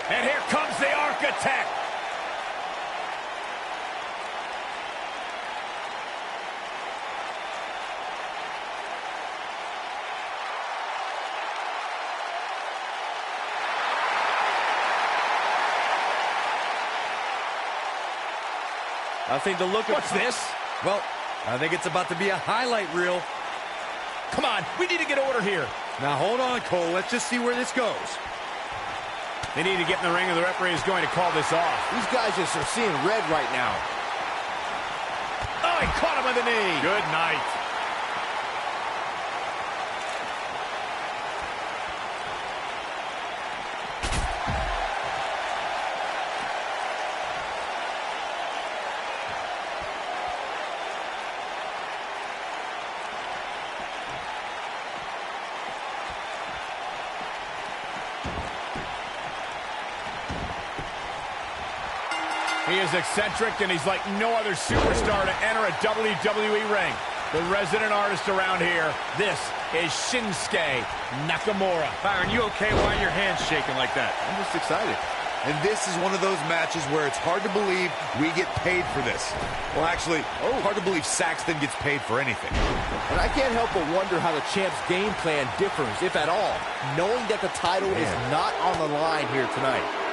And here comes the architect. I think the look of... What's this? Well, I think it's about to be a highlight reel. Come on, we need to get order here. Now, hold on, Cole. Let's just see where this goes. They need to get in the ring, and the referee is going to call this off. These guys just are seeing red right now. Oh, he caught him with the knee. Good night. He is eccentric, and he's like no other superstar to enter a WWE ring. The resident artist around here, this is Shinsuke Nakamura. Byron, you okay? Why are your hands shaking like that? I'm just excited. And this is one of those matches where it's hard to believe we get paid for this. Well, actually, hard to believe Saxton gets paid for anything. And I can't help but wonder how the champ's game plan differs, if at all, knowing that the title is not on the line here tonight.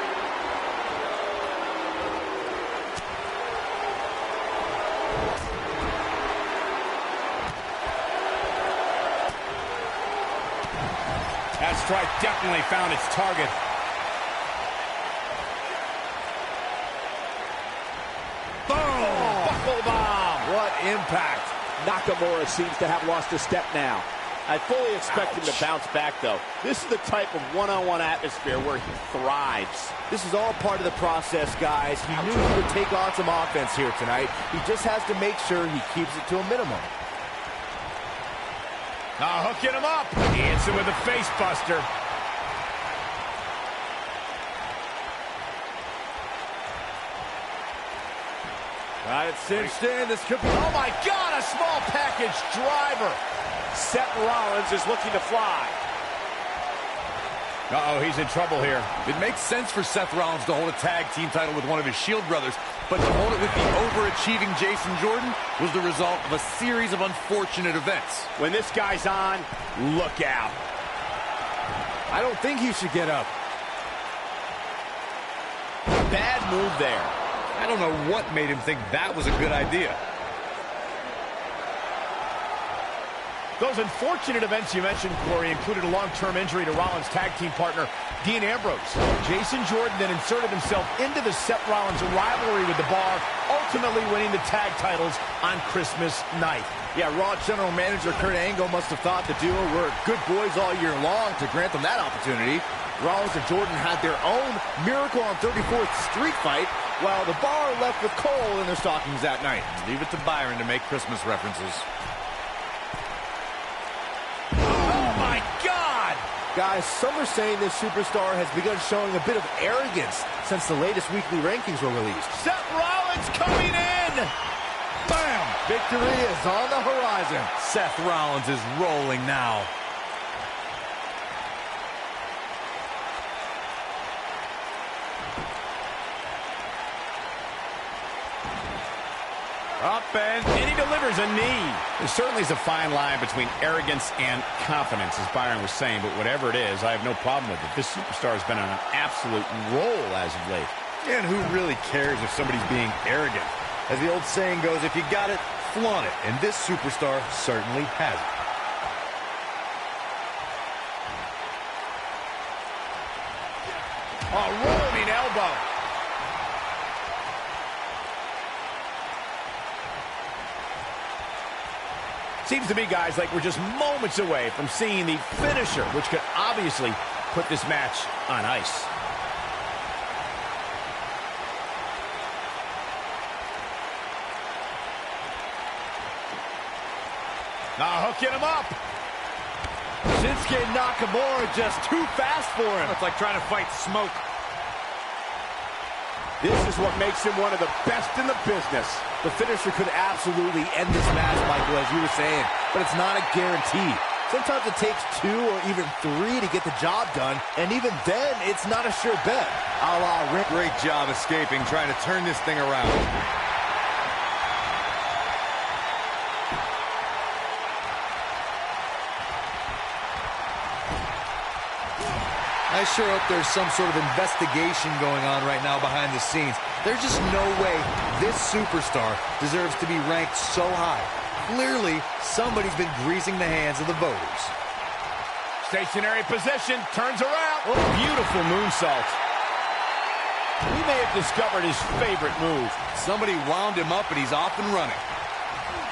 That strike definitely found its target. Boom! Buckle bomb! What impact. Nakamura seems to have lost a step now. I fully expect him to bounce back, though. This is the type of one-on-one atmosphere where he thrives. This is all part of the process, guys. He knew he would take on some offense here tonight. He just has to make sure he keeps it to a minimum. Now hooking him up. He hits him with a face buster. Got it cinched in. This could be... Oh, my God, a small package driver. Seth Rollins is looking to fly. Uh-oh, he's in trouble here. It makes sense for Seth Rollins to hold a tag team title with one of his Shield brothers, but to hold it with the overachieving Jason Jordan was the result of a series of unfortunate events. When this guy's on, look out. I don't think he should get up. Bad move there. I don't know what made him think that was a good idea. Those unfortunate events you mentioned, Corey, included a long-term injury to Rollins' tag team partner, Dean Ambrose. Jason Jordan then inserted himself into the Seth Rollins rivalry with the Bar, ultimately winning the tag titles on Christmas night. Yeah, Raw General Manager Kurt Angle must have thought the duo were good boys all year long to grant them that opportunity. Rollins and Jordan had their own Miracle on 34th Street fight, while the Bar left with Cole in their stockings that night. Leave it to Byron to make Christmas references. Guys, some are saying this superstar has begun showing a bit of arrogance since the latest weekly rankings were released. Seth Rollins coming in! Bam! Victory is on the horizon. Seth Rollins is rolling now. Up and he delivers a knee. There certainly is a fine line between arrogance and confidence, as Byron was saying, but whatever it is, I have no problem with it. This superstar has been on an absolute roll as of late. And who really cares if somebody's being arrogant? As the old saying goes, if you got it, flaunt it. And this superstar certainly has it. A rolling elbow. Seems to me, guys, like we're just moments away from seeing the finisher, which could obviously put this match on ice. Now hooking him up. Shinsuke Nakamura just too fast for him. It's like trying to fight smoke. This is what makes him one of the best in the business. The finisher could absolutely end this match, Michael, as you were saying, but it's not a guarantee. Sometimes it takes 2 or even 3 to get the job done, and even then, it's not a sure bet. A la Rick. Great job escaping, trying to turn this thing around. I sure hope there's some sort of investigation going on right now behind the scenes. There's just no way this superstar deserves to be ranked so high. Clearly, somebody's been greasing the hands of the voters. Stationary position, turns around. Oh, beautiful moonsault. He may have discovered his favorite move. Somebody wound him up and he's off and running.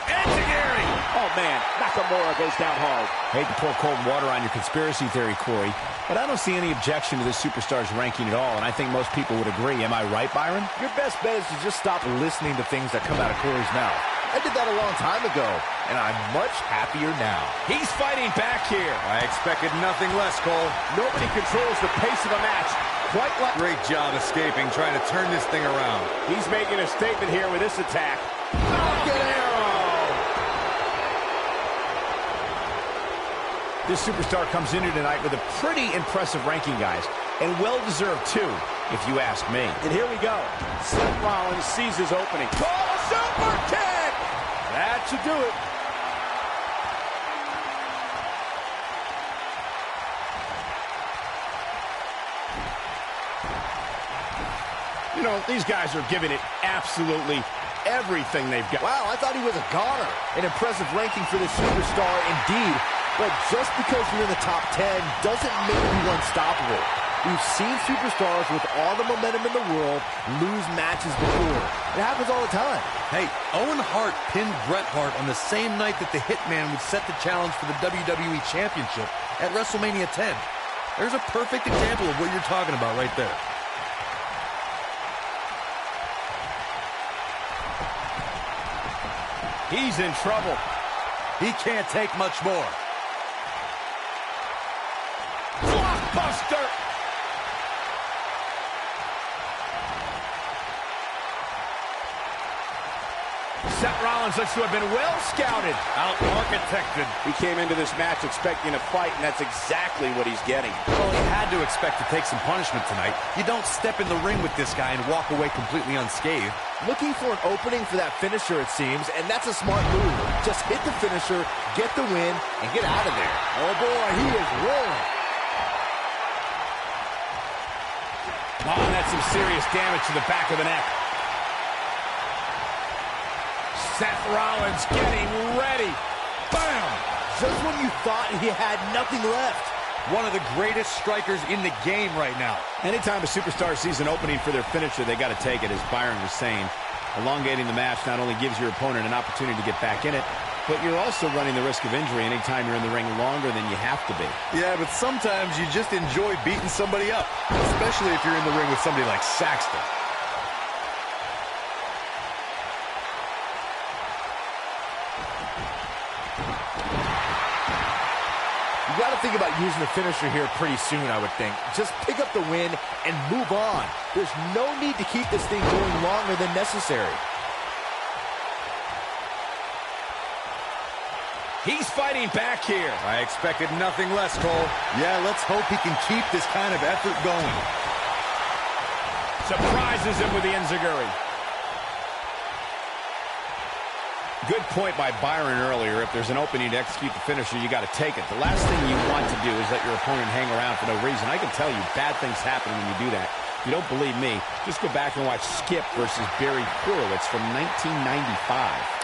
Enziguri! Oh, man, Nakamura goes down hard. Hate to pour cold water on your conspiracy theory, Corey, but I don't see any objection to this superstar's ranking at all, and I think most people would agree. Am I right, Byron? Your best bet is to just stop listening to things that come out of Corey's mouth. I did that a long time ago, and I'm much happier now. He's fighting back here. I expected nothing less, Cole. Nobody controls the pace of a match quite like... Great job escaping, trying to turn this thing around. He's making a statement here with this attack. Falcon Arrow! This superstar comes in here tonight with a pretty impressive ranking, guys, and well-deserved, too, if you ask me. And here we go. Seth Rollins sees his opening. Oh, super kick! That should do it. You know, these guys are giving it absolutely everything they've got. Wow, I thought he was a goner. An impressive ranking for this superstar indeed. But just because you're in the top 10 doesn't make you unstoppable. We've seen superstars with all the momentum in the world lose matches before. It happens all the time. Hey, Owen Hart pinned Bret Hart on the same night that the Hitman would set the challenge for the WWE Championship at WrestleMania 10. There's a perfect example of what you're talking about right there. He's in trouble. He can't take much more. Blockbuster! Seth Rollins looks to have been well scouted. Out-architected. He came into this match expecting a fight, and that's exactly what he's getting. Well, he had to expect to take some punishment tonight. You don't step in the ring with this guy and walk away completely unscathed. Looking for an opening for that finisher, it seems, and that's a smart move. Just hit the finisher, get the win, and get out of there. Oh, boy, he is rolling. Oh, that's some serious damage to the back of the neck. Seth Rollins getting ready. Bam! Just when you thought he had nothing left. One of the greatest strikers in the game right now. Anytime a superstar sees an opening for their finisher, they got to take it, as Byron was saying. Elongating the match not only gives your opponent an opportunity to get back in it, but you're also running the risk of injury anytime you're in the ring longer than you have to be. Yeah, but sometimes you just enjoy beating somebody up, especially if you're in the ring with somebody like Saxton. You got to think about using the finisher here pretty soon, I would think. Just pick up the win and move on. There's no need to keep this thing going longer than necessary. He's fighting back here. I expected nothing less, Cole. Yeah, let's hope he can keep this kind of effort going. Surprises him with the enziguri. Good point by Byron earlier. If there's an opening to execute the finisher, you got to take it. The last thing you want to do is let your opponent hang around for no reason. I can tell you bad things happen when you do that. If you don't believe me, just go back and watch Skip versus Barry Horowitz from 1995.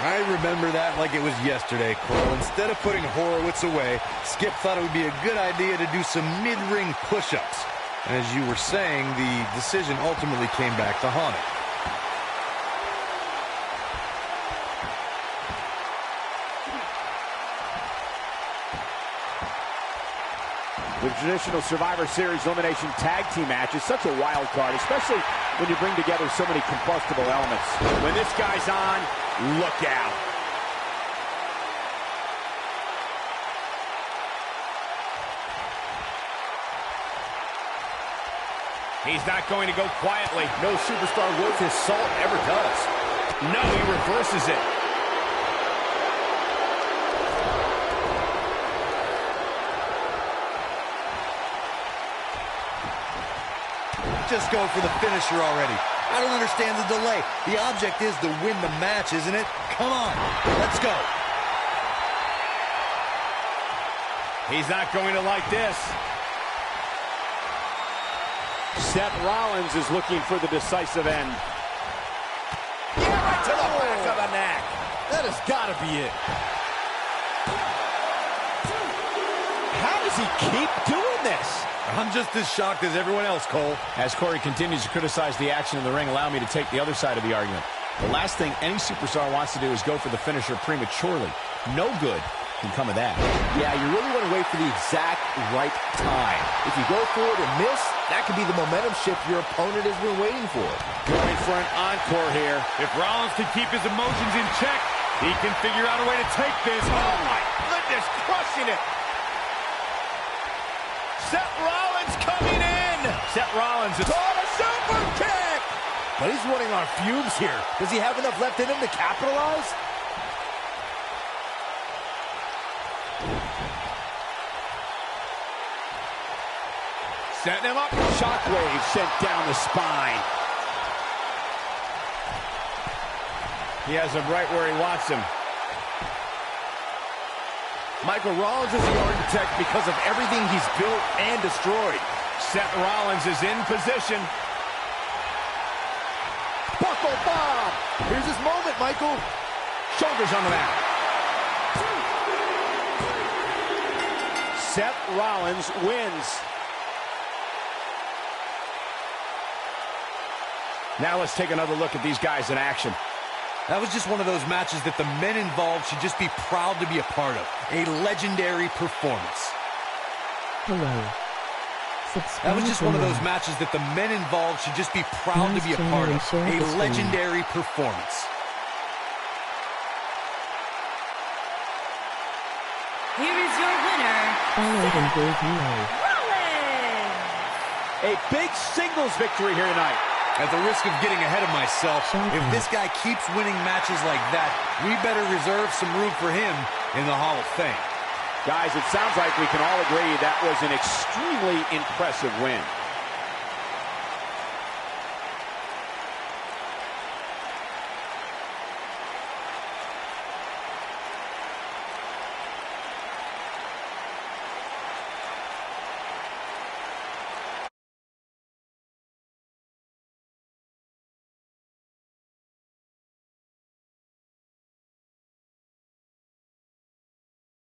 I remember that like it was yesterday, Cole. Instead of putting Horowitz away, Skip thought it would be a good idea to do some mid-ring push-ups. And as you were saying, the decision ultimately came back to haunt him. The traditional Survivor Series Elimination Tag Team match is such a wild card, especially when you bring together so many combustible elements. When this guy's on, look out. He's not going to go quietly. No superstar worth his salt ever does. No, he reverses it. just go for the finisher already? I don't understand the delay. The object is to win the match, isn't it? Come on, let's go. He's not going to like this. Seth Rollins is looking for the decisive end. Yeah, right to the back of the neck. That has got to be it. How does he keep doing this? I'm just as shocked as everyone else, Cole. As Corey continues to criticize the action in the ring, allow me to take the other side of the argument. The last thing any superstar wants to do is go for the finisher prematurely. No good can come of that. Yeah, you really want to wait for the exact right time. If you go for it and miss, that could be the momentum shift your opponent has been waiting for. Going for an encore here. If Rollins can keep his emotions in check, he can figure out a way to take this. Oh, my goodness, crushing it. Seth Rollins coming in. Seth Rollins is... Oh, a super kick! But he's running on fumes here. Does he have enough left in him to capitalize? Setting him up. Shockwave sent down the spine. He has him right where he wants him. Michael Rollins is the architect because of everything he's built and destroyed. Seth Rollins is in position. Buckle bomb! Here's his moment, Michael. Shoulders on the mat. Seth Rollins wins. Now let's take another look at these guys in action. That was just one of those matches that the men involved should just be proud to be a part of. A legendary performance. Hello. That was just one of those matches that the men involved should just be proud to be a part of. A legendary performance. Here is your winner, Rollins. A big singles victory here tonight. At the risk of getting ahead of myself, if this guy keeps winning matches like that, we better reserve some room for him in the Hall of Fame. Guys, it sounds like we can all agree that was an extremely impressive win.